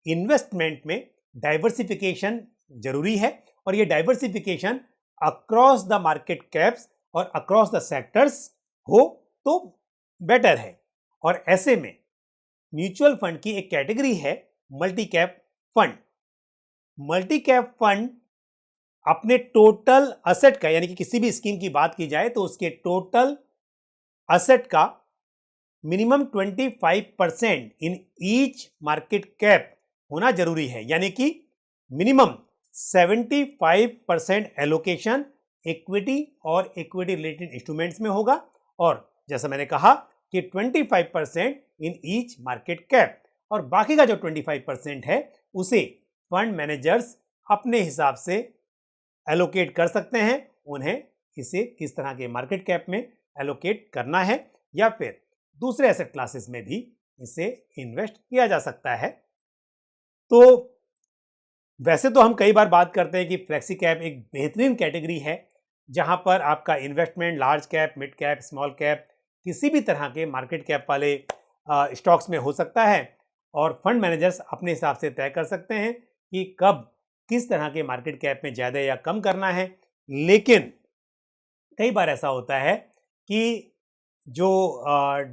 Investment में diversification जरूरी है और ये diversification across the market caps और अक्रॉस द सेक्टर्स हो तो बेटर है। और ऐसे में म्यूचुअल फंड की एक कैटेगरी है multi cap fund. Multi cap fund अपने टोटल असेट का, यानी कि किसी भी स्कीम की बात की जाए तो उसके टोटल असेट का minimum 25% in each market cap होना जरूरी है, यानी कि मिनिमम 75% एलोकेशन इक्विटी और इक्विटी रिलेटेड इंस्ट्रूमेंट्स में होगा और जैसा मैंने कहा कि 25% इन ईच मार्केट कैप, और बाकी का जो 25% है उसे फंड मैनेजर्स अपने हिसाब से एलोकेट कर सकते हैं। उन्हें इसे किस तरह के मार्केट कैप में एलोकेट करना है या फिर दूसरे एसेट क्लासेस में भी इसे इन्वेस्ट किया जा सकता है। तो वैसे तो हम कई बार बात करते हैं कि फ्लेक्सी कैप एक बेहतरीन कैटेगरी है जहां पर आपका investment large cap, mid cap, small cap, किसी भी तरह के मार्केट कैप वाले स्टॉक्स में हो सकता है और फंड मैनेजर्स अपने हिसाब से तय कर सकते हैं कि कब किस तरह के मार्केट कैप में ज़्यादा या कम करना है। लेकिन कई बार ऐसा होता है कि जो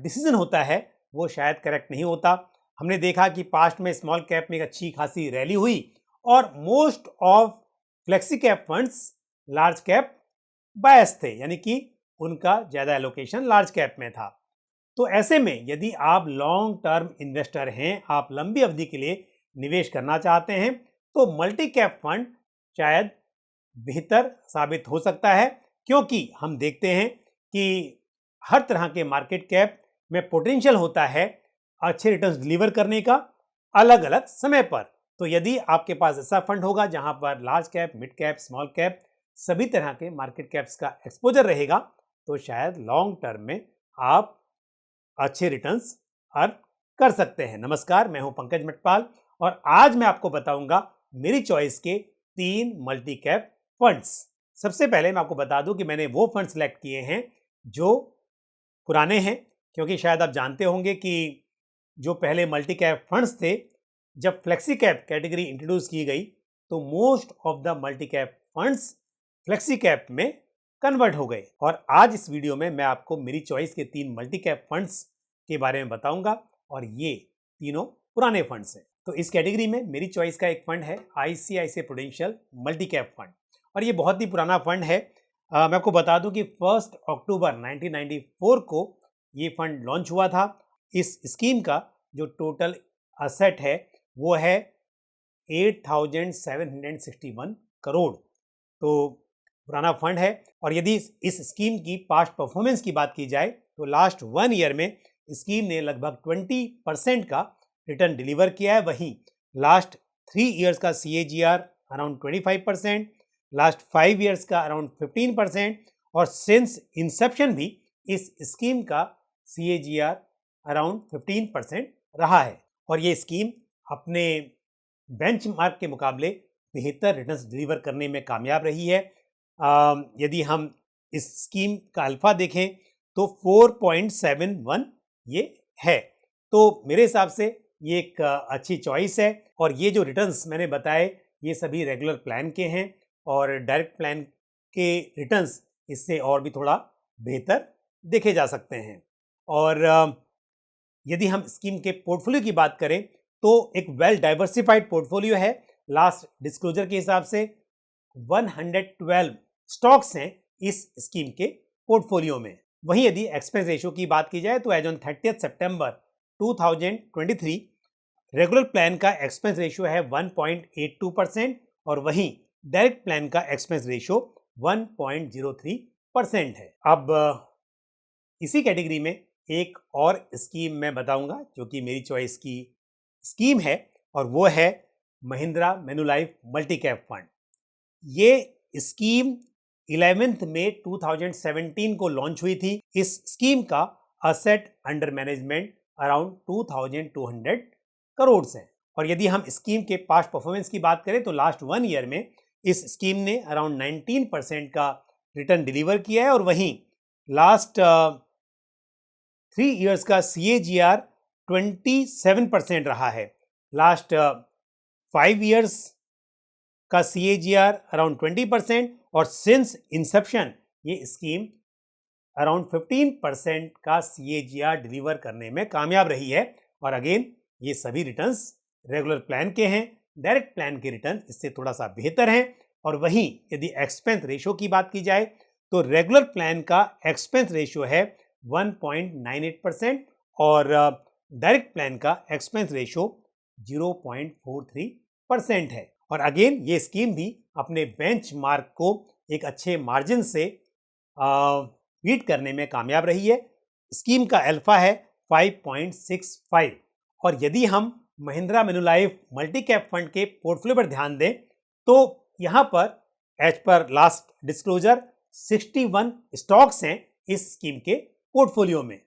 डिसीजन होता है वो शायद करेक्ट नहीं होता। हमने देखा कि पास्ट में स्मॉल कैप में एक अच्छी खासी रैली हुई और most of flexi cap funds large cap bias थे, यानी कि उनका ज़्यादा एलोकेशन लार्ज कैप में था। तो ऐसे में यदि आप लॉन्ग टर्म इन्वेस्टर हैं, आप लंबी अवधि के लिए निवेश करना चाहते हैं, तो मल्टी कैप फंड शायद बेहतर साबित हो सकता है, क्योंकि हम देखते हैं कि हर तरह के मार्केट कैप में पोटेंशियल होता है अच्छे रिटर्न्स डिलीवर करने का अलग अलग समय पर। तो यदि आपके पास ऐसा फंड होगा जहां पर large cap, mid cap, small cap सभी तरह के मार्केट कैप्स का एक्सपोजर रहेगा, तो शायद लॉन्ग टर्म में आप अच्छे रिटर्न्स अर्न कर सकते हैं। नमस्कार, मैं हूं पंकज मटपाल और आज मैं आपको बताऊंगा मेरी चॉइस के 3 मल्टी कैप फंड्स। सबसे पहले मैं आपको बता दूं कि मैंने वो फंड सेलेक्ट किए हैं जो पुराने हैं, क्योंकि शायद आप जानते होंगे कि जो पहले मल्टी कैप फंड्स थे, जब फ्लेक्सी कैप कैटेगरी इंट्रोड्यूस की गई तो most of the multi cap funds flexi cap में कन्वर्ट हो गए। और आज इस वीडियो में मैं आपको मेरी चॉइस के 3 मल्टी कैप फंड्स के बारे में बताऊंगा और ये तीनों पुराने फंड्स हैं। तो इस कैटेगरी में मेरी चॉइस का एक फंड है ICICI prudential multi cap fund और ये बहुत ही पुराना फंड है। मैं आपको बता दूं कि 1 अक्टूबर 1994 को ये फंड लॉन्च हुआ था। इस स्कीम का जो टोटल असेट है वो है 8,761 करोड़। तो पुराना फंड है और यदि इस स्कीम की पास्ट परफॉर्मेंस की बात की जाए तो लास्ट 1 ईयर में स्कीम ने लगभग 20% का रिटर्न डिलीवर किया है। वहीं लास्ट 3 ईयर्स का CAGR अराउंड 25%, लास्ट 5 ईयर्स का अराउंड 15% और सिंस इंसेप्शन भी इस स्कीम का CAGR अराउंड 15% रहा है। और ये स्कीम अपने बेंचमार्क के मुकाबले बेहतर रिटर्न्स डिलीवर करने में कामयाब रही है। यदि हम इस स्कीम का अल्फा देखें तो 4.71 ये है। तो मेरे हिसाब से ये एक अच्छी चॉइस है और ये जो रिटर्न्स मैंने बताए ये सभी रेगुलर प्लान के हैं और डायरेक्ट प्लान के रिटर्न्स इससे और भी थोड़ा बेहतर देखे जा सकते हैं। और यदि हम स्कीम के पोर्टफोलियो की बात करें तो एक वेल डाइवर्सिफाइड पोर्टफोलियो है। लास्ट डिस्क्लोजर के हिसाब से 112 स्टॉक्स हैं इस स्कीम के पोर्टफोलियो में। वहीं यदि एक्सपेंस रेशियो की बात की जाए तो एज ऑन 30 सितंबर 2023 रेगुलर प्लान का एक्सपेंस रेशियो है 1.82% और वहीं डायरेक्ट प्लान का एक्सपेंस रेशियो 1.03% है। अब इसी कैटेगरी में एक और स्कीम मैं बताऊंगा जो कि मेरी चॉइस की स्कीम है और वो है महिंद्रा मैन्युलाइफ मल्टी कैप फंड। ये स्कीम 11 मई 2017 को लॉन्च हुई थी। इस स्कीम का asset under management around 2200 crore है और यदि हम स्कीम के पास्ट परफॉर्मेंस की बात करें तो लास्ट 1 ईयर में इस स्कीम ने अराउंड 19% का रिटर्न डिलीवर किया है और वहीं लास्ट 3 ईयर्स का CAGR 27% रहा है। लास्ट 5 years का CAGR अराउंड 20% और सिंस इंसेप्शन ये स्कीम अराउंड 15% का CAGR डिलीवर करने में कामयाब रही है। और अगेन ये सभी रिटर्न्स रेगुलर प्लान के हैं, डायरेक्ट प्लान के रिटर्न इससे थोड़ा सा बेहतर हैं। और वहीं यदि एक्सपेंस रेशियो की बात की जाए तो रेगुलर प्लान का एक्सपेंस रेशियो है 1.98% और डायरेक्ट प्लान का एक्सपेंस रेशियो 0.43% है। और अगेन ये स्कीम भी अपने बेंचमार्क को एक अच्छे मार्जिन से बीट करने में कामयाब रही है। स्कीम का अल्फा है 5.65 और यदि हम महिंद्रा मैन्युलाइफ मल्टी कैप फंड के पोर्टफोलियो पर ध्यान दें तो यहाँ पर as per last disclosure 61 stocks हैं इस स्कीम के पोर्टफोलियो में।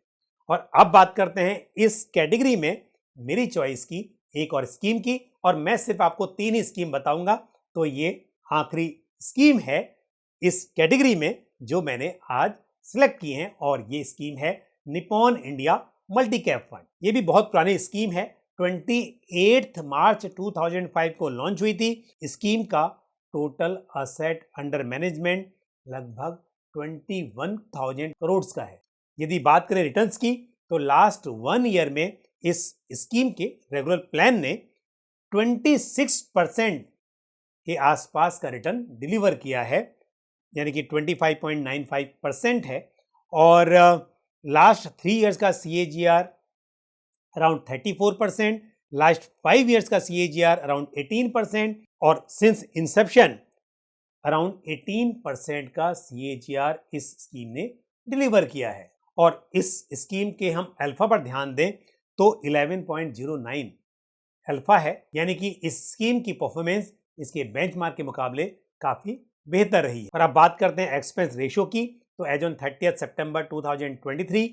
और अब बात करते हैं इस कैटेगरी में मेरी चॉइस की एक और स्कीम की, और मैं सिर्फ आपको 3 ही स्कीम बताऊंगा। तो ये आखिरी स्कीम है इस कैटेगरी में जो मैंने आज सिलेक्ट की है, और ये स्कीम है Nippon India multi cap fund. ये भी बहुत पुरानी स्कीम है, 28 मार्च 2005 को लॉन्च हुई थी। स्कीम का टोटल असेट अंडर मैनेजमेंट लगभग 21,000 करोड़ का है। यदि बात करें रिटर्न्स की तो लास्ट 1 ईयर में इस स्कीम के रेगुलर प्लान ने 26% के आसपास का रिटर्न डिलीवर किया है, यानी कि 25.95% है। और लास्ट 3 इयर्स का CAGR अराउंड 34%, लास्ट 5 इयर्स का CAGR अराउंड 18% और सिंस इंसेप्शन अराउंड 18% का CAGR इस स्कीम ने डिलीवर किया है। और इस स्कीम के हम अल्फा पर ध्यान दें तो 11.09 अल्फा है, यानी कि इस स्कीम की परफॉर्मेंस इसके बेंचमार्क के मुकाबले काफी बेहतर रही है। और अब बात करते हैं एक्सपेंस रेशियो की, तो एज ऑन 30 सितंबर 2023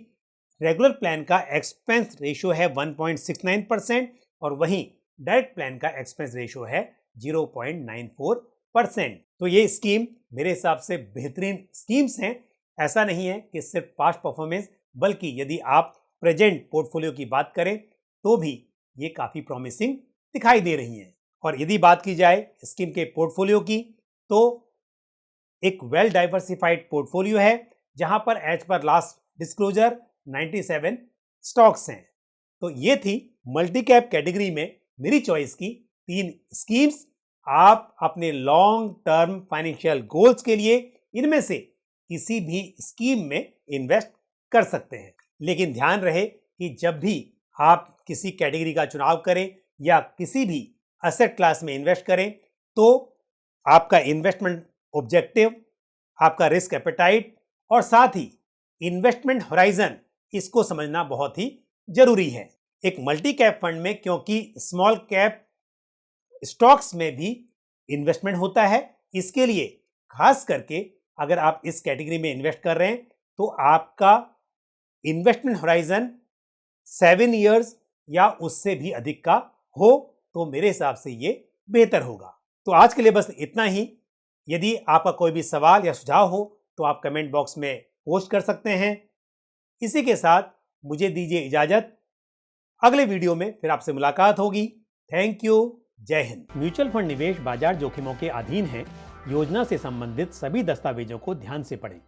रेगुलर प्लान का एक्सपेंस रेशियो है 1.69% और वहीं डायरेक्ट प्लान का एक्सपेंस रेशियो है 0.94%। तो ये स्कीम मेरे हिसाब से बेहतरीन स्कीम्स हैं। ऐसा नहीं है कि सिर्फ पास्ट परफॉर्मेंस, बल्कि यदि आप प्रेजेंट पोर्टफोलियो की बात करें तो भी ये काफ़ी प्रॉमिसिंग दिखाई दे रही हैं। और यदि बात की जाए स्कीम के पोर्टफोलियो की तो एक वेल डाइवर्सिफाइड पोर्टफोलियो है जहां पर as per last disclosure 97 stocks हैं। तो ये थी मल्टी कैप कैटेगरी में मेरी चॉइस की 3 स्कीम्स। आप अपने लॉन्ग टर्म फाइनेंशियल गोल्स के लिए इनमें से किसी भी स्कीम में इन्वेस्ट कर सकते हैं, लेकिन ध्यान रहे कि जब भी आप किसी कैटेगरी का चुनाव करें या किसी भी एसेट क्लास में इन्वेस्ट करें तो आपका इन्वेस्टमेंट ऑब्जेक्टिव, आपका रिस्क एपेटाइट और साथ ही इन्वेस्टमेंट होराइजन, इसको समझना बहुत ही जरूरी है। एक मल्टी कैप फंड में क्योंकि स्मॉल कैप स्टॉक्स में भी इन्वेस्टमेंट होता है, इसके लिए खास करके अगर आप इस कैटेगरी में इन्वेस्ट कर रहे हैं तो आपका इन्वेस्टमेंट होराइजन 7 इयर्स या उससे भी अधिक का हो तो मेरे हिसाब से ये बेहतर होगा। तो आज के लिए बस इतना ही। यदि आपका कोई भी सवाल या सुझाव हो तो आप कमेंट बॉक्स में पोस्ट कर सकते हैं। इसी के साथ मुझे दीजिए इजाजत, अगले वीडियो में फिर आपसे मुलाकात होगी। थैंक यू, जय हिंद। म्यूचुअल फंड निवेश बाजार जोखिमों के अधीन है। योजना से संबंधित सभी दस्तावेजों को ध्यान से पढ़ें।